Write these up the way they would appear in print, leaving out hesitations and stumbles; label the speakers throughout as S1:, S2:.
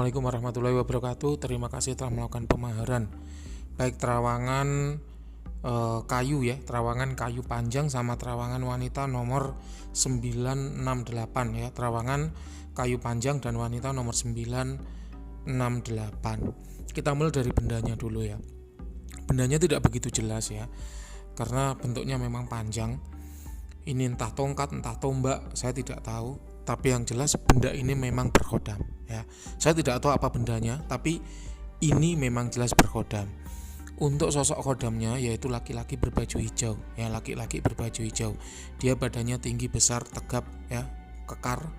S1: Assalamualaikum warahmatullahi wabarakatuh. Terima kasih telah melakukan pemaharan baik terawangan kayu ya, terawangan kayu panjang sama terawangan wanita nomor 968 ya, terawangan kayu panjang dan wanita nomor 968. Kita mulai dari bendanya dulu ya. Bendanya tidak begitu jelas ya, karena bentuknya memang panjang. Ini entah tongkat, entah tombak, saya tidak tahu. Tapi yang jelas benda ini memang berkhodam ya. Saya tidak tahu apa bendanya, tapi ini memang jelas berkhodam. Untuk sosok khodamnya yaitu laki-laki berbaju hijau ya, laki-laki berbaju hijau. Dia badannya tinggi, besar, tegap ya, kekar,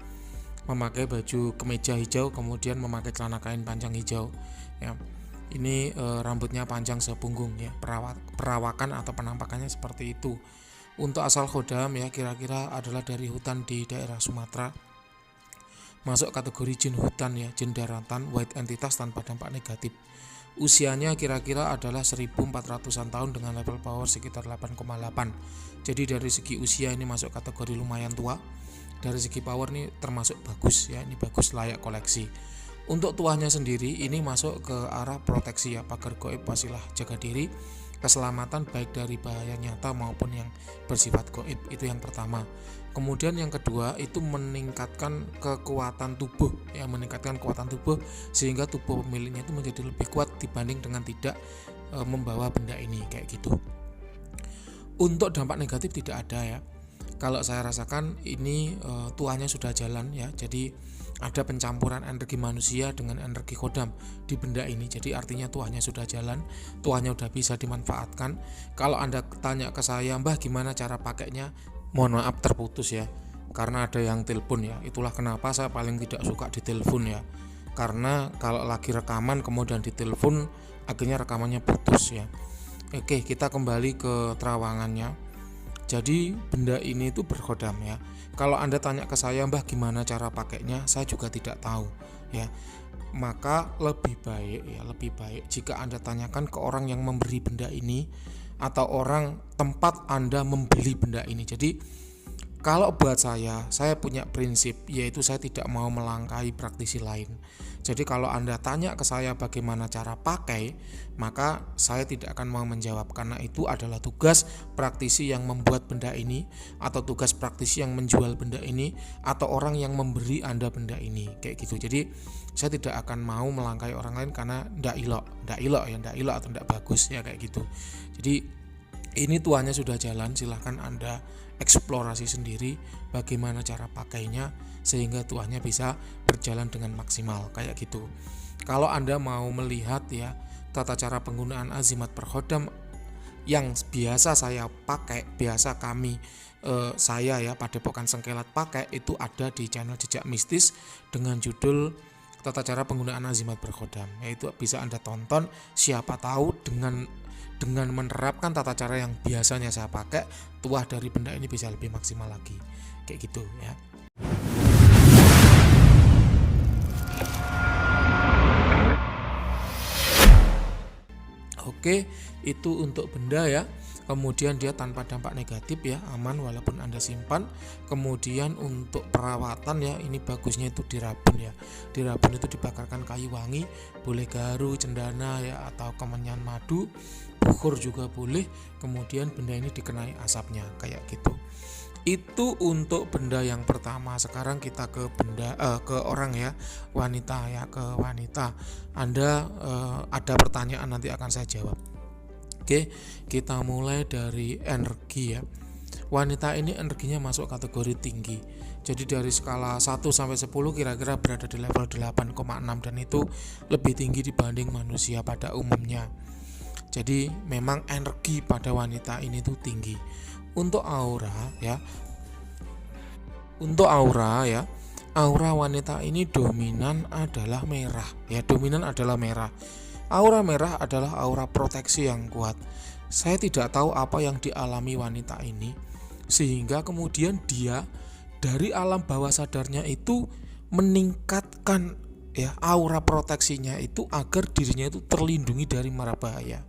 S1: memakai baju kemeja hijau, kemudian memakai celana kain panjang hijau ya. Ini rambutnya panjang sepunggung ya. Perawakan atau penampakannya seperti itu. Untuk asal khodam ya, kira-kira adalah dari hutan di daerah Sumatera. Masuk kategori jin hutan ya, jin daratan, white entitas tanpa dampak negatif. Usianya kira-kira adalah 1400-an tahun dengan level power sekitar 8,8. Jadi dari segi usia ini masuk kategori lumayan tua. Dari segi power ini termasuk bagus ya, ini bagus, layak koleksi. Untuk tuahnya sendiri ini masuk ke arah proteksi ya, pagar gaib, wasilah, jaga diri, keselamatan baik dari bahaya nyata maupun yang bersifat gaib. Itu yang pertama. Kemudian yang kedua itu meningkatkan kekuatan tubuh ya, meningkatkan kekuatan tubuh sehingga tubuh pemiliknya itu menjadi lebih kuat dibanding dengan tidak membawa benda ini kayak gitu. Untuk dampak negatif tidak ada ya. Kalau saya rasakan ini tuahnya sudah jalan ya, jadi ada pencampuran energi manusia dengan energi khodam di benda ini. Jadi artinya tuahnya sudah jalan, tuahnya sudah bisa dimanfaatkan. Kalau Anda tanya ke saya, Mbah gimana cara pakainya? Mohon maaf terputus ya, karena ada yang telepon ya. Itulah kenapa saya paling tidak suka ditelepon ya. Karena kalau lagi rekaman kemudian ditelepon, akhirnya rekamannya putus ya. Oke, kita kembali ke terawangannya. Jadi benda ini itu berkhodam ya. Kalau Anda tanya ke saya, Mbah gimana cara pakainya, saya juga tidak tahu ya. Maka lebih baik jika Anda tanyakan ke orang yang memberi benda ini atau orang tempat Anda membeli benda ini. Jadi kalau buat saya punya prinsip, yaitu saya tidak mau melangkahi praktisi lain. Jadi kalau Anda tanya ke saya bagaimana cara pakai, maka saya tidak akan mau menjawab, karena itu adalah tugas praktisi yang membuat benda ini, atau tugas praktisi yang menjual benda ini, atau orang yang memberi Anda benda ini, kayak gitu. Jadi saya tidak akan mau melangkahi orang lain karena ndak ilok atau ndak bagus ya, kayak gitu. Jadi ini tuanya sudah jalan, silahkan Anda eksplorasi sendiri bagaimana cara pakainya sehingga tuahnya bisa berjalan dengan maksimal kayak gitu. Kalau Anda mau melihat ya tata cara penggunaan azimat berkhodam yang biasa saya pakai, biasa saya ya Padepokan Sengkelat pakai, itu ada di channel Jejak Mistis dengan judul tata cara penggunaan azimat berkhodam. Yaitu bisa Anda tonton, siapa tahu dengan menerapkan tata cara yang biasanya saya pakai, tuah dari benda ini bisa lebih maksimal lagi kayak gitu ya. Oke, itu untuk benda ya. Kemudian dia tanpa dampak negatif ya, aman walaupun Anda simpan. Kemudian untuk perawatan ya, ini bagusnya itu dirabun ya. Dirabun itu dibakarkan kayu wangi, boleh garu, cendana ya, atau kemenyan madu, bukur juga boleh. Kemudian benda ini dikenai asapnya kayak gitu. Itu untuk benda yang pertama. Sekarang kita ke orang ya, wanita ya, ke wanita. Anda ada pertanyaan nanti akan saya jawab. Oke, kita mulai dari energi ya. Wanita ini energinya masuk kategori tinggi. Jadi dari skala 1 sampai 10 kira-kira berada di level 8,6 dan itu lebih tinggi dibanding manusia pada umumnya. Jadi memang energi pada wanita ini tuh tinggi. Untuk aura ya. Aura wanita ini dominan adalah merah ya, Aura merah adalah aura proteksi yang kuat. Saya tidak tahu apa yang dialami wanita ini sehingga kemudian dia dari alam bawah sadarnya itu meningkatkan ya aura proteksinya itu agar dirinya itu terlindungi dari mara bahaya.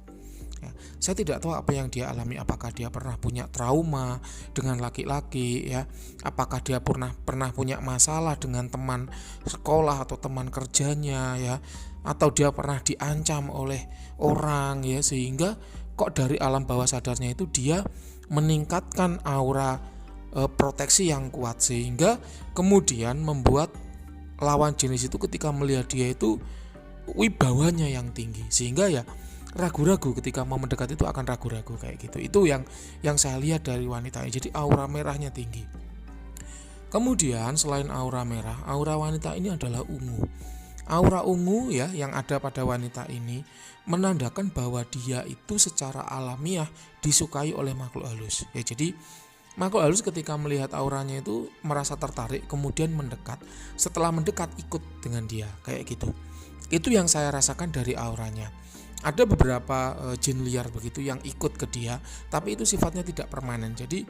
S1: Ya, saya tidak tahu apa yang dia alami, apakah dia pernah punya trauma dengan laki-laki ya, apakah dia pernah punya masalah dengan teman sekolah atau teman kerjanya ya, atau dia pernah diancam oleh orang ya, sehingga kok dari alam bawah sadarnya itu dia meningkatkan aura proteksi yang kuat, sehingga kemudian membuat lawan jenis itu ketika melihat dia itu wibawanya yang tinggi, sehingga ya ragu-ragu ketika mau mendekat itu akan ragu-ragu kayak gitu. Itu yang saya lihat dari wanita ini. Jadi aura merahnya tinggi. Kemudian selain aura merah, aura wanita ini adalah ungu. Aura ungu ya yang ada pada wanita ini menandakan bahwa dia itu secara alamiah disukai oleh makhluk halus. Ya, jadi makhluk halus ketika melihat auranya itu merasa tertarik, kemudian mendekat. Setelah mendekat ikut dengan dia kayak gitu. Itu yang saya rasakan dari auranya. Ada beberapa jin liar begitu yang ikut ke dia, tapi itu sifatnya tidak permanen. Jadi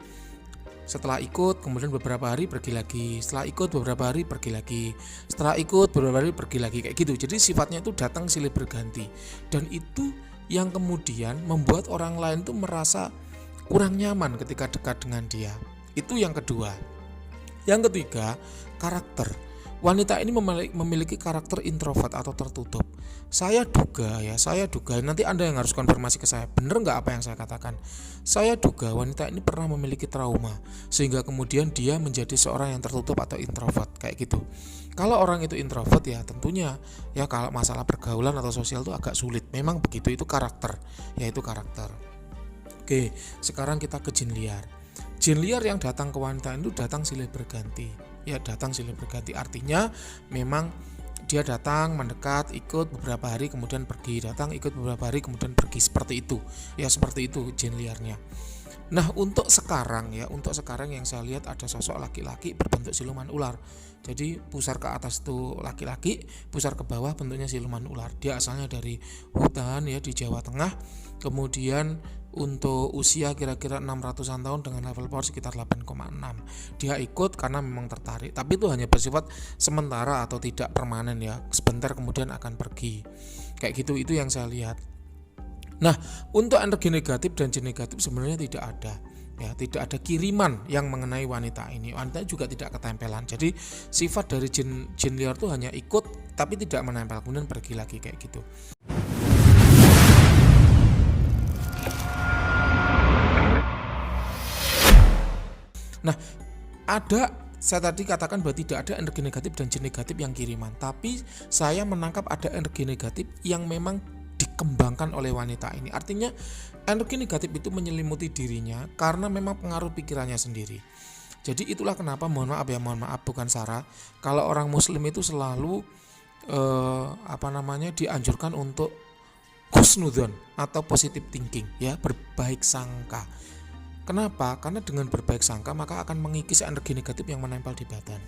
S1: setelah ikut kemudian beberapa hari pergi lagi, setelah ikut beberapa hari pergi lagi, setelah ikut beberapa hari pergi lagi kayak gitu. Jadi sifatnya itu datang silih berganti, dan itu yang kemudian membuat orang lain tuh merasa kurang nyaman ketika dekat dengan dia. Itu yang kedua. Yang ketiga, karakter. Wanita ini memiliki karakter introvert atau tertutup. Saya duga, nanti Anda yang harus konfirmasi ke saya, benar nggak apa yang saya katakan. Saya duga wanita ini pernah memiliki trauma, sehingga kemudian dia menjadi seorang yang tertutup atau introvert, kayak gitu. Kalau orang itu introvert ya tentunya, ya kalau masalah pergaulan atau sosial itu agak sulit. Memang begitu, itu karakter, yaitu karakter. Oke, sekarang kita ke jin liar. Jin liar yang datang ke wanita itu datang silih berganti. Ya, datang silih berganti artinya memang dia datang, mendekat, ikut beberapa hari kemudian pergi, datang, ikut beberapa hari kemudian pergi, seperti itu. Ya, seperti itu jin liarnya. Nah, untuk sekarang yang saya lihat ada sosok laki-laki berbentuk siluman ular. Jadi pusar ke atas itu laki-laki, pusar ke bawah bentuknya siluman ular. Dia asalnya dari hutan ya di Jawa Tengah. Kemudian untuk usia kira-kira 600-an tahun dengan level power sekitar 8,6. Dia ikut karena memang tertarik, tapi itu hanya bersifat sementara atau tidak permanen ya. Sebentar kemudian akan pergi. Kayak gitu, itu yang saya lihat. Nah, untuk energi negatif dan jin negatif sebenarnya tidak ada. Ya, tidak ada kiriman yang mengenai wanita ini. Wanita juga tidak ketempelan. Jadi sifat dari jin liar itu hanya ikut tapi tidak menempel, kemudian pergi lagi kayak gitu. Nah, saya tadi katakan bahwa tidak ada energi negatif dan jin negatif yang kiriman, tapi saya menangkap ada energi negatif yang memang dikembangkan oleh wanita ini. Artinya energi negatif itu menyelimuti dirinya karena memang pengaruh pikirannya sendiri. Jadi itulah kenapa mohon maaf bukan Sarah, kalau orang muslim itu selalu dianjurkan untuk husnudzon atau positive thinking ya, berbaik sangka. Kenapa? Karena dengan berbaik sangka maka akan mengikis energi negatif yang menempel di badan.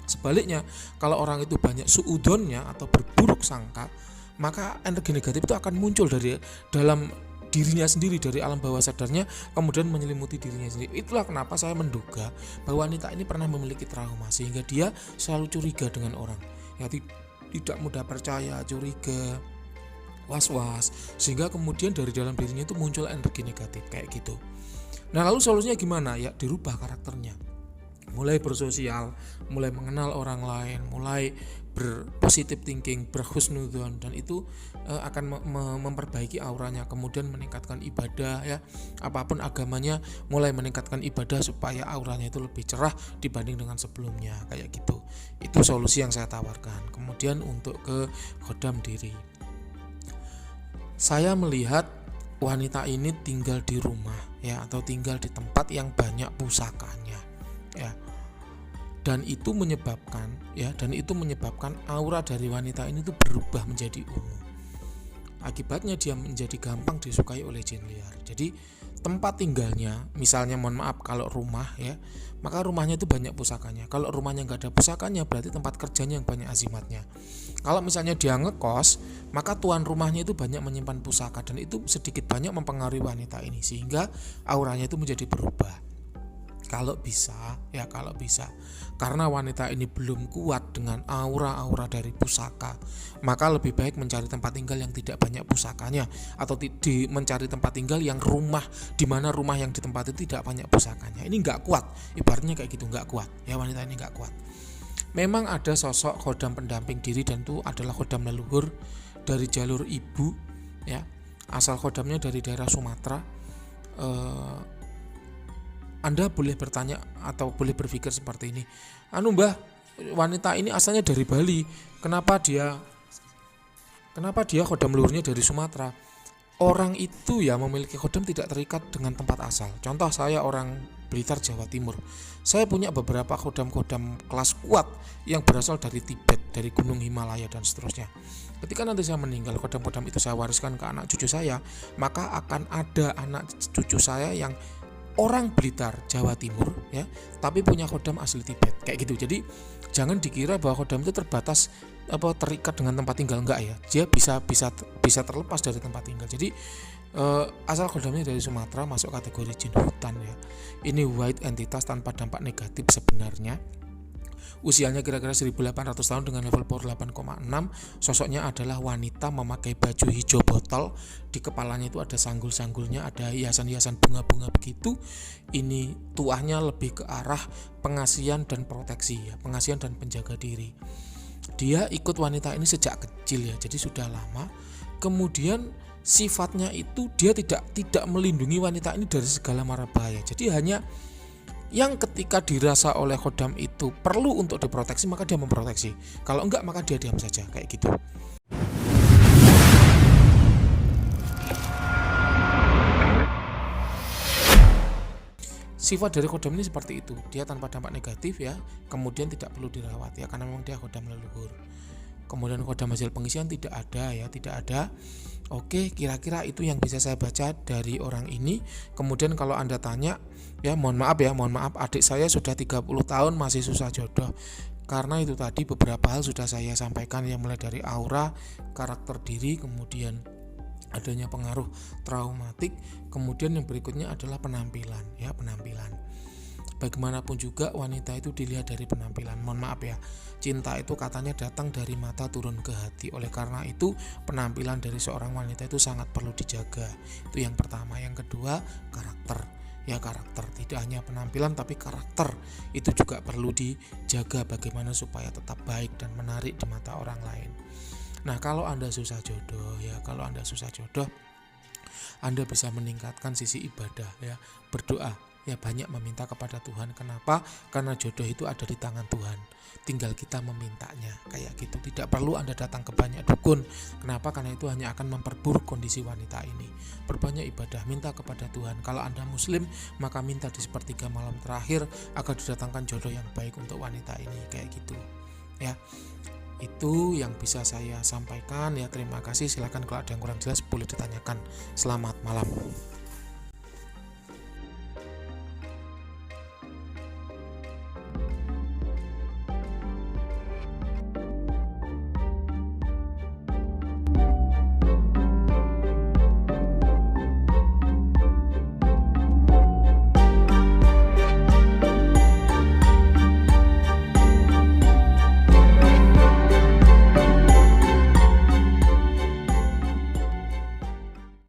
S1: Sebaliknya, kalau orang itu banyak suudonnya atau berburuk sangka, maka energi negatif itu akan muncul dari dalam dirinya sendiri, dari alam bawah sadarnya, kemudian menyelimuti dirinya sendiri. Itulah kenapa saya menduga bahwa wanita ini pernah memiliki trauma, sehingga dia selalu curiga dengan orang. Ya, tidak mudah percaya, curiga, was-was, sehingga kemudian dari dalam dirinya itu muncul energi negatif kayak gitu. Nah, lalu solusinya gimana? Ya, dirubah karakternya. Mulai bersosial, mulai mengenal orang lain, mulai berpositive thinking, berhusnudzon, dan itu akan memperbaiki auranya, kemudian meningkatkan ibadah ya. Apapun agamanya, mulai meningkatkan ibadah supaya auranya itu lebih cerah dibanding dengan sebelumnya kayak gitu. Itu solusi yang saya tawarkan. Kemudian untuk ke khodam diri. Saya melihat wanita ini tinggal di rumah ya, atau tinggal di tempat yang banyak pusakanya ya, dan itu menyebabkan aura dari wanita ini tuh berubah menjadi ungu. Akibatnya dia menjadi gampang disukai oleh jin liar. Jadi tempat tinggalnya, misalnya kalau rumah ya, maka rumahnya itu banyak pusakanya. Kalau rumahnya nggak ada pusakanya, berarti tempat kerjanya yang banyak azimatnya. Kalau misalnya dia ngekos, maka tuan rumahnya itu banyak menyimpan pusaka, dan itu sedikit banyak mempengaruhi wanita ini sehingga auranya itu menjadi berubah. Kalau bisa, karena wanita ini belum kuat dengan aura-aura dari pusaka, maka lebih baik mencari tempat tinggal yang tidak banyak pusakanya, atau mencari tempat tinggal yang di mana rumah yang ditempati tidak banyak pusakanya. Ini nggak kuat, ibaratnya kayak gitu, nggak kuat. Ya, wanita ini nggak kuat. Memang ada sosok khodam pendamping diri, dan itu adalah khodam leluhur dari jalur ibu, ya. Asal khodamnya dari daerah Sumatera. Anda boleh bertanya atau boleh berpikir seperti ini, Mbah, wanita ini asalnya dari Bali, kenapa dia khodam leluhurnya dari Sumatera? Orang itu ya memiliki khodam tidak terikat dengan tempat asal. Contoh, saya orang Blitar, Jawa Timur. Saya punya beberapa khodam kelas kuat yang berasal dari Tibet, dari Gunung Himalaya dan seterusnya. Ketika nanti saya meninggal, khodam-khodam itu saya wariskan ke anak cucu saya, maka akan ada anak cucu saya yang orang Blitar, Jawa Timur, ya, tapi punya khodam asli Tibet, kayak gitu. Jadi jangan dikira bahwa khodam itu terikat dengan tempat tinggal, enggak ya. Dia bisa terlepas dari tempat tinggal. Jadi asal khodamnya dari Sumatera masuk kategori jin hutan, ya. Ini white entitas tanpa dampak negatif sebenarnya. Usianya kira-kira 1800 tahun dengan level power 8,6. Sosoknya adalah wanita memakai baju hijau botol. Di kepalanya itu ada sanggul-sanggulnya, ada hiasan-hiasan bunga-bunga begitu. Ini tuahnya lebih ke arah pengasihan dan proteksi, ya, pengasihan dan penjaga diri. Dia ikut wanita ini sejak kecil, ya, jadi sudah lama. Kemudian sifatnya itu dia tidak melindungi wanita ini dari segala mara bahaya. Jadi hanya yang ketika dirasa oleh khodam itu perlu untuk diproteksi, maka dia memproteksi. Kalau enggak, maka dia diam saja, kayak gitu. Sifat dari khodam ini seperti itu. Dia tanpa dampak negatif, ya. Kemudian tidak perlu dirawat, ya, karena memang dia khodam leluhur. Kemudian khodam hasil pengisian tidak ada, ya, tidak ada. Oke, kira-kira itu yang bisa saya baca dari orang ini. Kemudian kalau Anda tanya, ya mohon maaf, adik saya sudah 30 tahun masih susah jodoh. Karena itu tadi beberapa hal sudah saya sampaikan, ya, mulai dari aura, karakter diri, kemudian adanya pengaruh traumatik, kemudian yang berikutnya adalah penampilan, ya, penampilan. Bagaimanapun juga wanita itu dilihat dari penampilan. Mohon maaf, ya, cinta itu katanya datang dari mata turun ke hati. Oleh karena itu penampilan dari seorang wanita itu sangat perlu dijaga. Itu yang pertama. Yang kedua, karakter. Ya, karakter, tidak hanya penampilan tapi karakter itu juga perlu dijaga, bagaimana supaya tetap baik dan menarik di mata orang lain. Nah, kalau Anda susah jodoh, Anda bisa meningkatkan sisi ibadah, ya, berdoa, ya, banyak meminta kepada Tuhan. Kenapa? Karena jodoh itu ada di tangan Tuhan, tinggal kita memintanya, kayak gitu. Tidak perlu Anda datang ke banyak dukun. Kenapa? Karena itu hanya akan memperburuk kondisi wanita ini. Berbanyak ibadah, minta kepada Tuhan. Kalau Anda muslim, maka minta di sepertiga malam terakhir agar didatangkan jodoh yang baik untuk wanita ini, kayak gitu, ya. Itu yang bisa saya sampaikan, ya. Terima kasih. Silakan kalau ada yang kurang jelas boleh ditanyakan. Selamat malam.